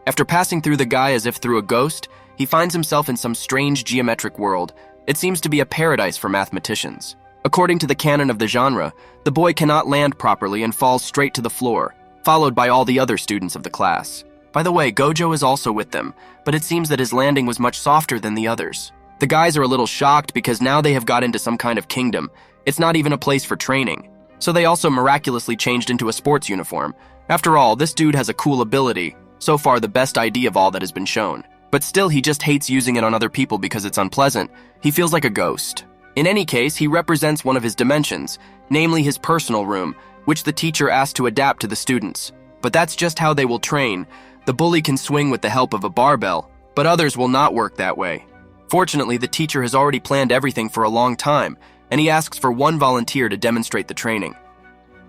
After passing through the guy as if through a ghost, he finds himself in some strange geometric world. It seems to be a paradise for mathematicians. According to the canon of the genre, the boy cannot land properly and falls straight to the floor, followed by all the other students of the class. By the way, Gojo is also with them, but it seems that his landing was much softer than the others. The guys are a little shocked because now they have got into some kind of kingdom. It's not even a place for training. So they also miraculously changed into a sports uniform. After all, this dude has a cool ability. So far, the best idea of all that has been shown. But still, he just hates using it on other people because it's unpleasant. He feels like a ghost. In any case, he represents one of his dimensions, namely his personal room, which the teacher asked to adapt to the students. But that's just how they will train. The bully can swing with the help of a barbell, but others will not work that way. Fortunately, the teacher has already planned everything for a long time, and he asks for one volunteer to demonstrate the training.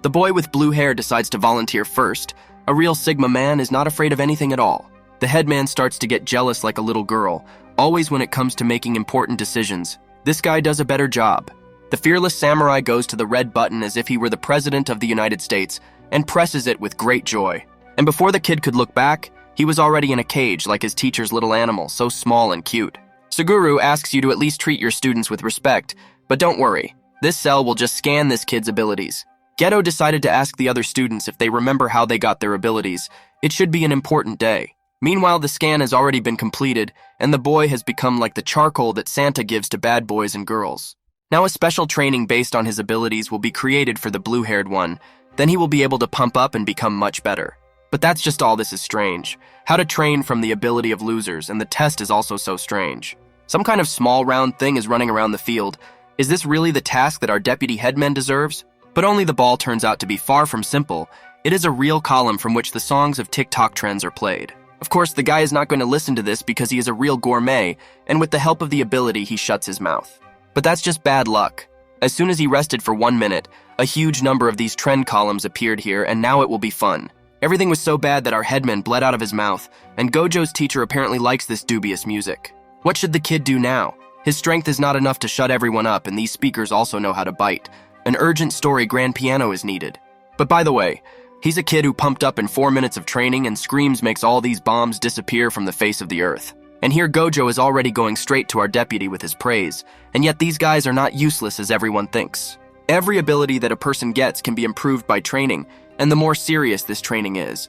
The boy with blue hair decides to volunteer first. A real Sigma man is not afraid of anything at all. The headman starts to get jealous like a little girl, always when it comes to making important decisions. This guy does a better job. The fearless samurai goes to the red button as if he were the president of the United States and presses it with great joy. And before the kid could look back, he was already in a cage like his teacher's little animal, so small and cute. Suguru asks you to at least treat your students with respect, but don't worry, this cell will just scan this kid's abilities. Geto decided to ask the other students if they remember how they got their abilities. It should be an important day. Meanwhile, the scan has already been completed, and the boy has become like the charcoal that Santa gives to bad boys and girls. Now a special training based on his abilities will be created for the blue-haired one. Then he will be able to pump up and become much better. But that's just all. This is strange. How to train from the ability of losers, and the test is also so strange. Some kind of small round thing is running around the field. Is this really the task that our deputy headman deserves? But only the ball turns out to be far from simple. It is a real column from which the songs of TikTok trends are played. Of course, the guy is not going to listen to this because he is a real gourmet, and with the help of the ability, he shuts his mouth. But that's just bad luck. As soon as he rested for 1 minute, a huge number of these trend columns appeared here, and now it will be fun. Everything was so bad that our headman bled out of his mouth, and Gojo's teacher apparently likes this dubious music. What should the kid do now? His strength is not enough to shut everyone up, and these speakers also know how to bite. An urgent story grand piano is needed. But by the way, he's a kid who pumped up in 4 minutes of training, and screams makes all these bombs disappear from the face of the earth. And here Gojo is already going straight to our deputy with his praise, and yet these guys are not useless as everyone thinks. Every ability that a person gets can be improved by training, and the more serious this training is,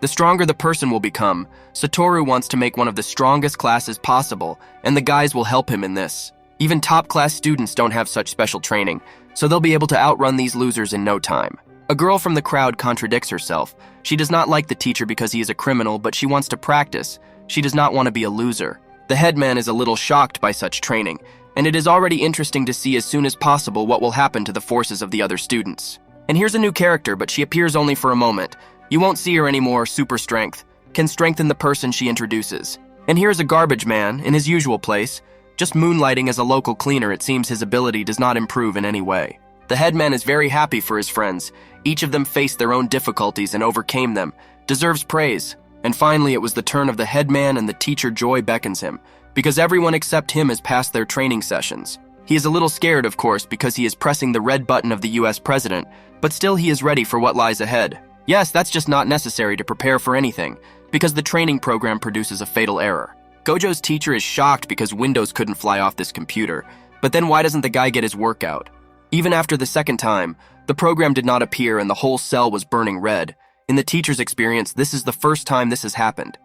the stronger the person will become. Satoru wants to make one of the strongest classes possible, and the guys will help him in this. Even top-class students don't have such special training, so they'll be able to outrun these losers in no time. A girl from the crowd contradicts herself. She does not like the teacher because he is a criminal, but she wants to practice. She does not want to be a loser. The headman is a little shocked by such training, and it is already interesting to see as soon as possible what will happen to the forces of the other students. And here's a new character, but she appears only for a moment. You won't see her anymore. Super strength can strengthen the person she introduces. And here's a garbage man in his usual place. Just moonlighting as a local cleaner, it seems his ability does not improve in any way. The headman is very happy for his friends. Each of them faced their own difficulties and overcame them. Deserves praise. And finally, it was the turn of the headman, and the teacher joy beckons him, because everyone except him has passed their training sessions. He is a little scared, of course, because he is pressing the red button of the US president, but still he is ready for what lies ahead. Yes, that's just not necessary to prepare for anything, because the training program produces a fatal error. Gojo's teacher is shocked because Windows couldn't fly off this computer, but then why doesn't the guy get his workout? Even after the second time, the program did not appear and the whole cell was burning red. In the teacher's experience, this is the first time this has happened.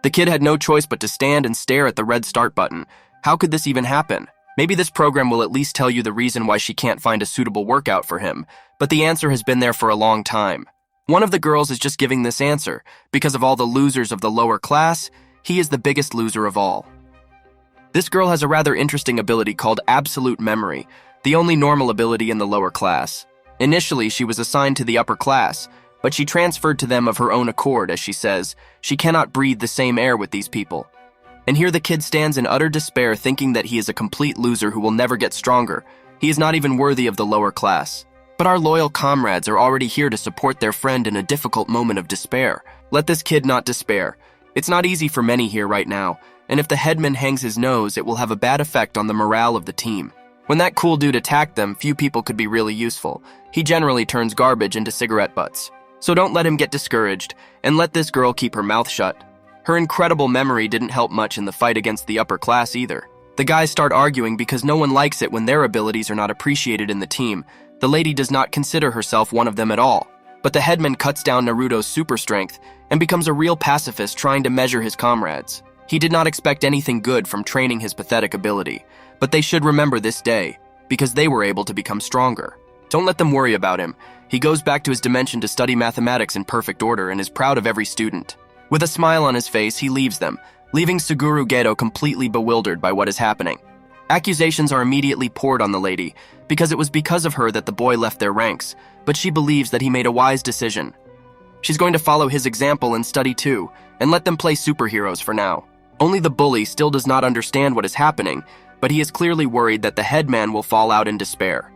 The kid had no choice but to stand and stare at the red start button. How could this even happen? Maybe this program will at least tell you the reason why she can't find a suitable workout for him, but the answer has been there for a long time. One of the girls is just giving this answer. Because of all the losers of the lower class, he is the biggest loser of all. This girl has a rather interesting ability called absolute memory, the only normal ability in the lower class. Initially, she was assigned to the upper class, but she transferred to them of her own accord. As she says, she cannot breathe the same air with these people. And here the kid stands in utter despair, thinking that he is a complete loser who will never get stronger. He is not even worthy of the lower class. But our loyal comrades are already here to support their friend in a difficult moment of despair. Let this kid not despair. It's not easy for many here right now, and if the headman hangs his nose, it will have a bad effect on the morale of the team. When that cool dude attacked them, few people could be really useful. He generally turns garbage into cigarette butts. So don't let him get discouraged, and let this girl keep her mouth shut. Her incredible memory didn't help much in the fight against the upper class either. The guys start arguing because no one likes it when their abilities are not appreciated in the team. The lady does not consider herself one of them at all. But the headman cuts down Naruto's super strength and becomes a real pacifist trying to measure his comrades. He did not expect anything good from training his pathetic ability, but they should remember this day, because they were able to become stronger. Don't let them worry about him. He goes back to his dimension to study mathematics in perfect order and is proud of every student. With a smile on his face, he leaves them, leaving Suguru Geto completely bewildered by what is happening. Accusations are immediately poured on the lady, because it was because of her that the boy left their ranks, but she believes that he made a wise decision. She's going to follow his example and study too, and let them play superheroes for now. Only the bully still does not understand what is happening, but he is clearly worried that the headman will fall out in despair.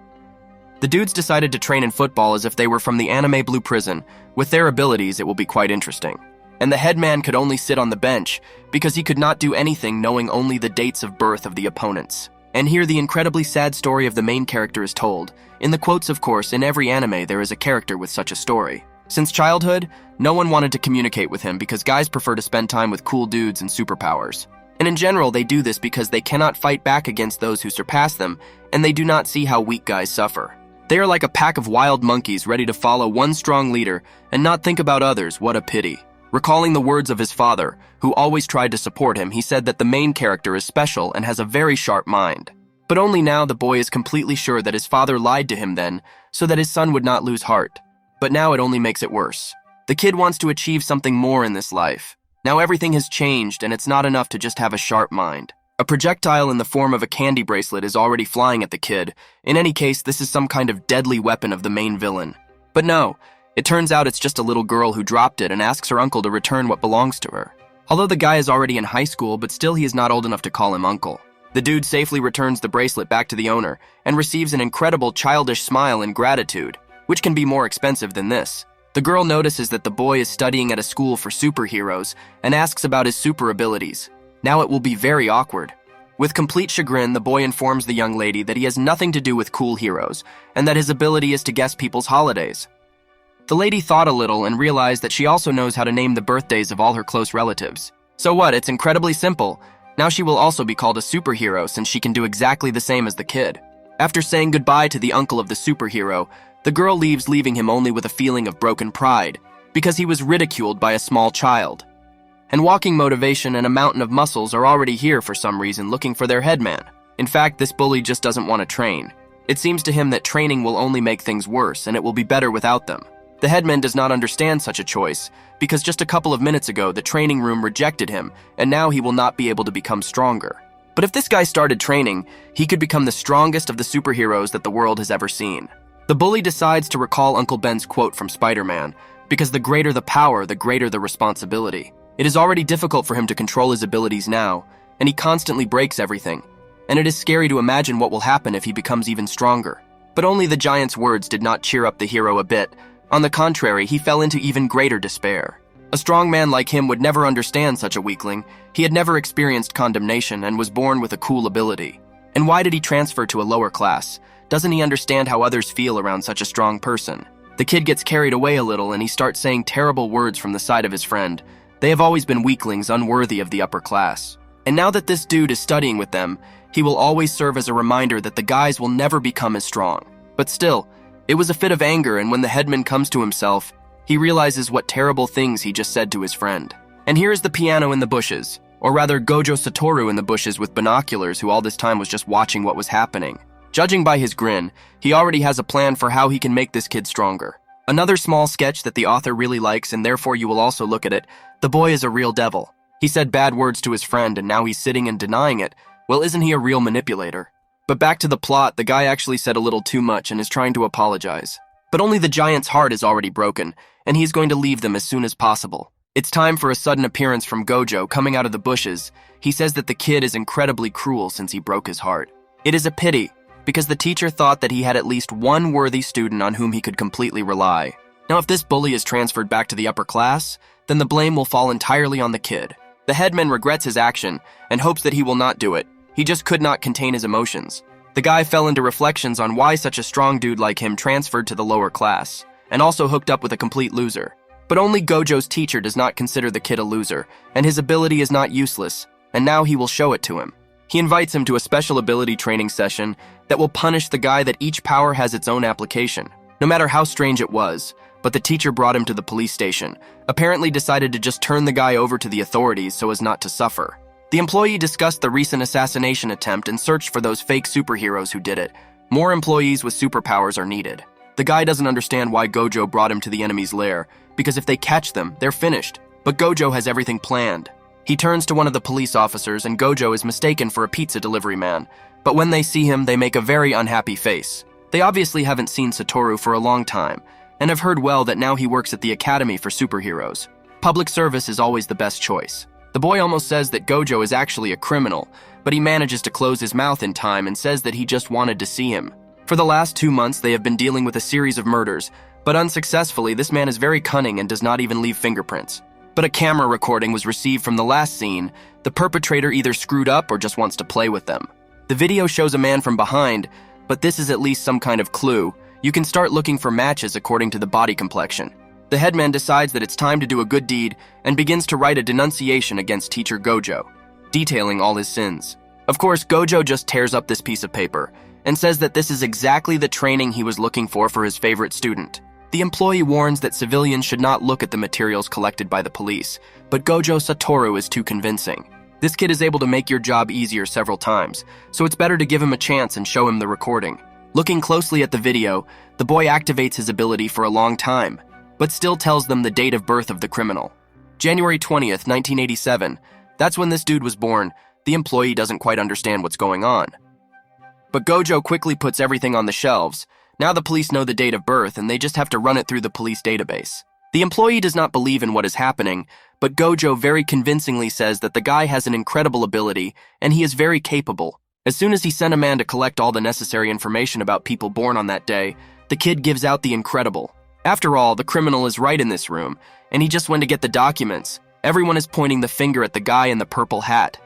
The dudes decided to train in football as if they were from the anime Blue Prison. With their abilities, it will be quite interesting. And the headman could only sit on the bench because he could not do anything knowing only the dates of birth of the opponents. And here the incredibly sad story of the main character is told. In the quotes, of course, in every anime there is a character with such a story. Since childhood, no one wanted to communicate with him because guys prefer to spend time with cool dudes and superpowers. And in general, they do this because they cannot fight back against those who surpass them, and they do not see how weak guys suffer. They are like a pack of wild monkeys ready to follow one strong leader and not think about others. What a pity. Recalling the words of his father, who always tried to support him, he said that the main character is special and has a very sharp mind. But only now the boy is completely sure that his father lied to him then, so that his son would not lose heart. But now it only makes it worse. The kid wants to achieve something more in this life. Now everything has changed, and it's not enough to just have a sharp mind. A projectile in the form of a candy bracelet is already flying at the kid. In any case, this is some kind of deadly weapon of the main villain. But no, it turns out it's just a little girl who dropped it and asks her uncle to return what belongs to her. Although the guy is already in high school, but still he is not old enough to call him uncle. The dude safely returns the bracelet back to the owner and receives an incredible childish smile in gratitude, which can be more expensive than this. The girl notices that the boy is studying at a school for superheroes and asks about his super abilities. Now it will be very awkward. With complete chagrin, the boy informs the young lady that he has nothing to do with cool heroes and that his ability is to guess people's holidays. The lady thought a little and realized that she also knows how to name the birthdays of all her close relatives. So what, it's incredibly simple. Now she will also be called a superhero since she can do exactly the same as the kid. After saying goodbye to the uncle of the superhero, the girl leaves, leaving him only with a feeling of broken pride, because he was ridiculed by a small child. And walking motivation and a mountain of muscles are already here for some reason looking for their headman. In fact, this bully just doesn't want to train. It seems to him that training will only make things worse and it will be better without them. The headman does not understand such a choice, because just a couple of minutes ago the training room rejected him, and now he will not be able to become stronger. But if this guy started training, he could become the strongest of the superheroes that the world has ever seen. The bully decides to recall Uncle Ben's quote from Spider-Man, because the greater the power, the greater the responsibility. It is already difficult for him to control his abilities now, and he constantly breaks everything. And it is scary to imagine what will happen if he becomes even stronger. But only the giant's words did not cheer up the hero a bit. On the contrary, he fell into even greater despair. A strong man like him would never understand such a weakling. He had never experienced condemnation and was born with a cool ability. And why did he transfer to a lower class? Doesn't he understand how others feel around such a strong person? The kid gets carried away a little and he starts saying terrible words from the side of his friend. They have always been weaklings unworthy of the upper class. And now that this dude is studying with them, he will always serve as a reminder that the guys will never become as strong. But still, it was a fit of anger, and when the headman comes to himself, he realizes what terrible things he just said to his friend. And here is the piano in the bushes, or rather Gojo Satoru in the bushes with binoculars, who all this time was just watching what was happening. Judging by his grin, he already has a plan for how he can make this kid stronger. Another small sketch that the author really likes, and therefore you will also look at it. The boy is a real devil. He said bad words to his friend and now he's sitting and denying it. Well, isn't he a real manipulator? But back to the plot, the guy actually said a little too much and is trying to apologize. But only the giant's heart is already broken, and he's going to leave them as soon as possible. It's time for a sudden appearance from Gojo coming out of the bushes. He says that the kid is incredibly cruel since he broke his heart. It is a pity, because the teacher thought that he had at least one worthy student on whom he could completely rely. Now if this bully is transferred back to the upper class, then the blame will fall entirely on the kid. The headman regrets his action and hopes that he will not do it. He just could not contain his emotions. The guy fell into reflections on why such a strong dude like him transferred to the lower class, and also hooked up with a complete loser. But only Gojo's teacher does not consider the kid a loser, and his ability is not useless, and now he will show it to him. He invites him to a special ability training session that will punish the guy that each power has its own application. No matter how strange it was, but the teacher brought him to the police station, apparently decided to just turn the guy over to the authorities so as not to suffer. The employee discussed the recent assassination attempt and searched for those fake superheroes who did it. More employees with superpowers are needed. The guy doesn't understand why Gojo brought him to the enemy's lair, because if they catch them, they're finished. But Gojo has everything planned. He turns to one of the police officers and Gojo is mistaken for a pizza delivery man. But when they see him, they make a very unhappy face. They obviously haven't seen Satoru for a long time, and have heard well that now he works at the Academy for Superheroes. Public service is always the best choice. The boy almost says that Gojo is actually a criminal, but he manages to close his mouth in time and says that he just wanted to see him. For the last 2 months, they have been dealing with a series of murders, but unsuccessfully, this man is very cunning and does not even leave fingerprints. But a camera recording was received from the last scene. The perpetrator either screwed up or just wants to play with them. The video shows a man from behind, but this is at least some kind of clue. You can start looking for matches according to the body complexion. The headman decides that it's time to do a good deed and begins to write a denunciation against teacher Gojo, detailing all his sins. Of course, Gojo just tears up this piece of paper and says that this is exactly the training he was looking for his favorite student. The employee warns that civilians should not look at the materials collected by the police, but Gojo Satoru is too convincing. This kid is able to make your job easier several times, so it's better to give him a chance and show him the recording. Looking closely at the video, the boy activates his ability for a long time, but still tells them the date of birth of the criminal. January 20th, 1987. That's when this dude was born. The employee doesn't quite understand what's going on. But Gojo quickly puts everything on the shelves. Now the police know the date of birth and they just have to run it through the police database. The employee does not believe in what is happening, but Gojo very convincingly says that the guy has an incredible ability and he is very capable. As soon as he sent a man to collect all the necessary information about people born on that day, the kid gives out the incredible. After all, the criminal is right in this room, and he just went to get the documents. Everyone is pointing the finger at the guy in the purple hat.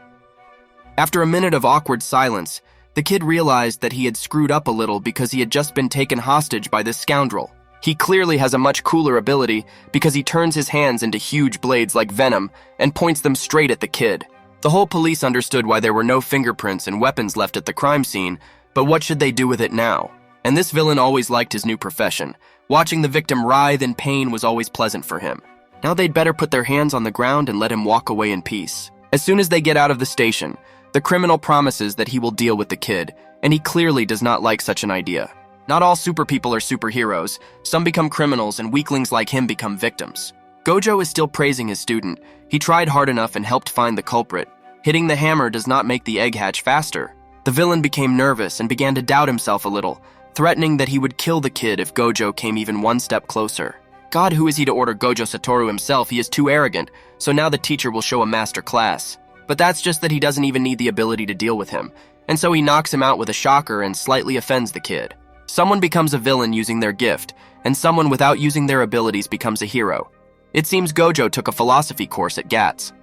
After a minute of awkward silence, the kid realized that he had screwed up a little because he had just been taken hostage by this scoundrel. He clearly has a much cooler ability because he turns his hands into huge blades like venom and points them straight at the kid. The whole police understood why there were no fingerprints and weapons left at the crime scene, but what should they do with it now? And this villain always liked his new profession. Watching the victim writhe in pain was always pleasant for him. Now they'd better put their hands on the ground and let him walk away in peace. As soon as they get out of the station, the criminal promises that he will deal with the kid, and he clearly does not like such an idea. Not all super people are superheroes. Some become criminals and weaklings like him become victims. Gojo is still praising his student. He tried hard enough and helped find the culprit. Hitting the hammer does not make the egg hatch faster. The villain became nervous and began to doubt himself a little, threatening that he would kill the kid if Gojo came even one step closer. God, who is he to order Gojo Satoru himself? He is too arrogant, so now the teacher will show a master class. But that's just that he doesn't even need the ability to deal with him, and so he knocks him out with a shocker and slightly offends the kid. Someone becomes a villain using their gift, and someone without using their abilities becomes a hero. It seems Gojo took a philosophy course at GATS.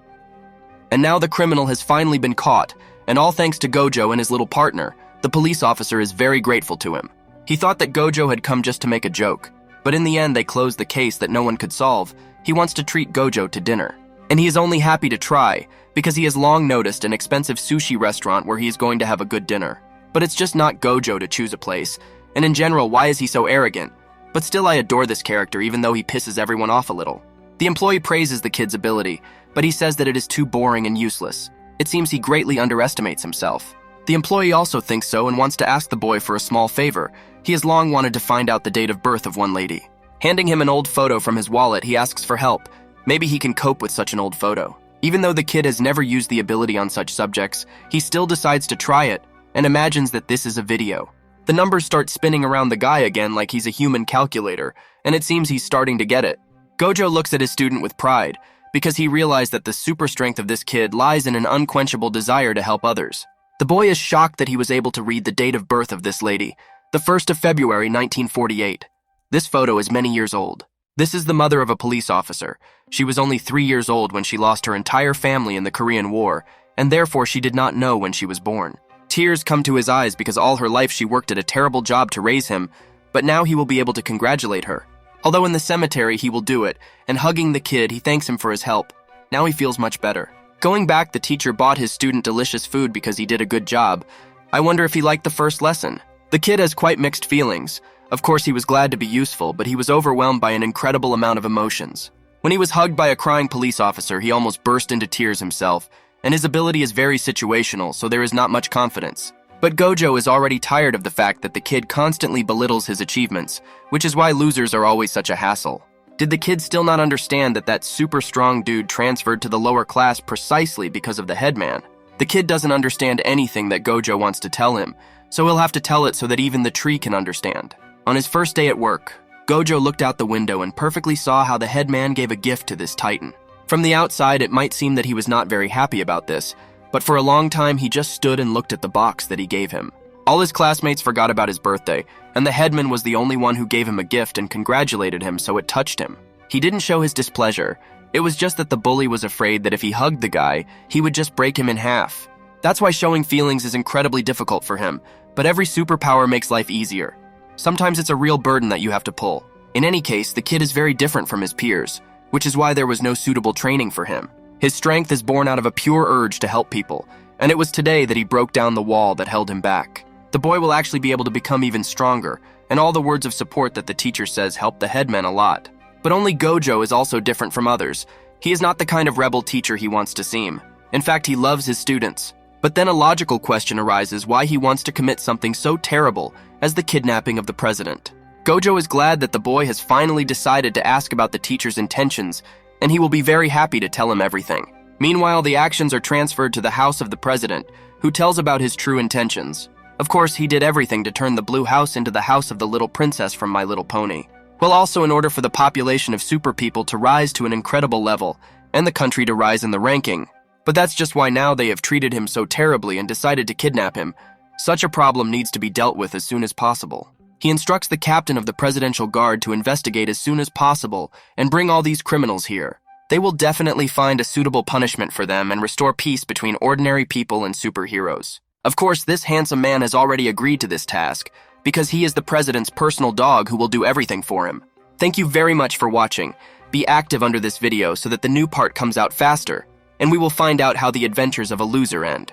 And now the criminal has finally been caught, and all thanks to Gojo and his little partner, the police officer is very grateful to him. He thought that Gojo had come just to make a joke, but in the end they closed the case that no one could solve. He wants to treat Gojo to dinner. And he is only happy to try, because he has long noticed an expensive sushi restaurant where he is going to have a good dinner. But it's just not Gojo to choose a place, and in general, why is he so arrogant? But still I adore this character even though he pisses everyone off a little. The employee praises the kid's ability, but he says that it is too boring and useless. It seems he greatly underestimates himself. The employee also thinks so and wants to ask the boy for a small favor. He has long wanted to find out the date of birth of one lady. Handing him an old photo from his wallet, he asks for help. Maybe he can cope with such an old photo. Even though the kid has never used the ability on such subjects, he still decides to try it and imagines that this is a video. The numbers start spinning around the guy again like he's a human calculator, and it seems he's starting to get it. Gojo looks at his student with pride, because he realized that the super strength of this kid lies in an unquenchable desire to help others. The boy is shocked that he was able to read the date of birth of this lady, the 1st of February, 1948. This photo is many years old. This is the mother of a police officer. She was only 3 years old when she lost her entire family in the Korean War, and therefore she did not know when she was born. Tears come to his eyes because all her life she worked at a terrible job to raise him, but now he will be able to congratulate her. Although in the cemetery he will do it, and hugging the kid, he thanks him for his help. Now he feels much better. Going back, the teacher bought his student delicious food because he did a good job. I wonder if he liked the first lesson. The kid has quite mixed feelings. Of course, he was glad to be useful, but he was overwhelmed by an incredible amount of emotions. When he was hugged by a crying police officer, he almost burst into tears himself, and his ability is very situational, so there is not much confidence. But Gojo is already tired of the fact that the kid constantly belittles his achievements, which is why losers are always such a hassle. Did the kid still not understand that that super strong dude transferred to the lower class precisely because of the headman? The kid doesn't understand anything that Gojo wants to tell him, so he'll have to tell it so that even the tree can understand. On his first day at work, Gojo looked out the window and perfectly saw how the headman gave a gift to this titan. From the outside, it might seem that he was not very happy about this, but for a long time he just stood and looked at the box that he gave him. All his classmates forgot about his birthday, and the headman was the only one who gave him a gift and congratulated him, so it touched him. He didn't show his displeasure. It was just that the bully was afraid that if he hugged the guy, he would just break him in half. That's why showing feelings is incredibly difficult for him, but every superpower makes life easier. Sometimes it's a real burden that you have to pull. In any case, the kid is very different from his peers, which is why there was no suitable training for him. His strength is born out of a pure urge to help people, and it was today that he broke down the wall that held him back. The boy will actually be able to become even stronger, and all the words of support that the teacher says help the headman a lot. But only Gojo is also different from others. He is not the kind of rebel teacher he wants to seem. In fact, he loves his students. But then a logical question arises why he wants to commit something so terrible as the kidnapping of the president. Gojo is glad that the boy has finally decided to ask about the teacher's intentions, and he will be very happy to tell him everything. Meanwhile, the actions are transferred to the house of the president, who tells about his true intentions. Of course, he did everything to turn the blue house into the house of the little princess from My Little Pony. Well, also in order for the population of super people to rise to an incredible level, and the country to rise in the ranking. But that's just why now they have treated him so terribly and decided to kidnap him. Such a problem needs to be dealt with as soon as possible. He instructs the captain of the presidential guard to investigate as soon as possible and bring all these criminals here. They will definitely find a suitable punishment for them and restore peace between ordinary people and superheroes. Of course, this handsome man has already agreed to this task, because he is the president's personal dog who will do everything for him. Thank you very much for watching. Be active under this video so that the new part comes out faster, and we will find out how the adventures of a loser end.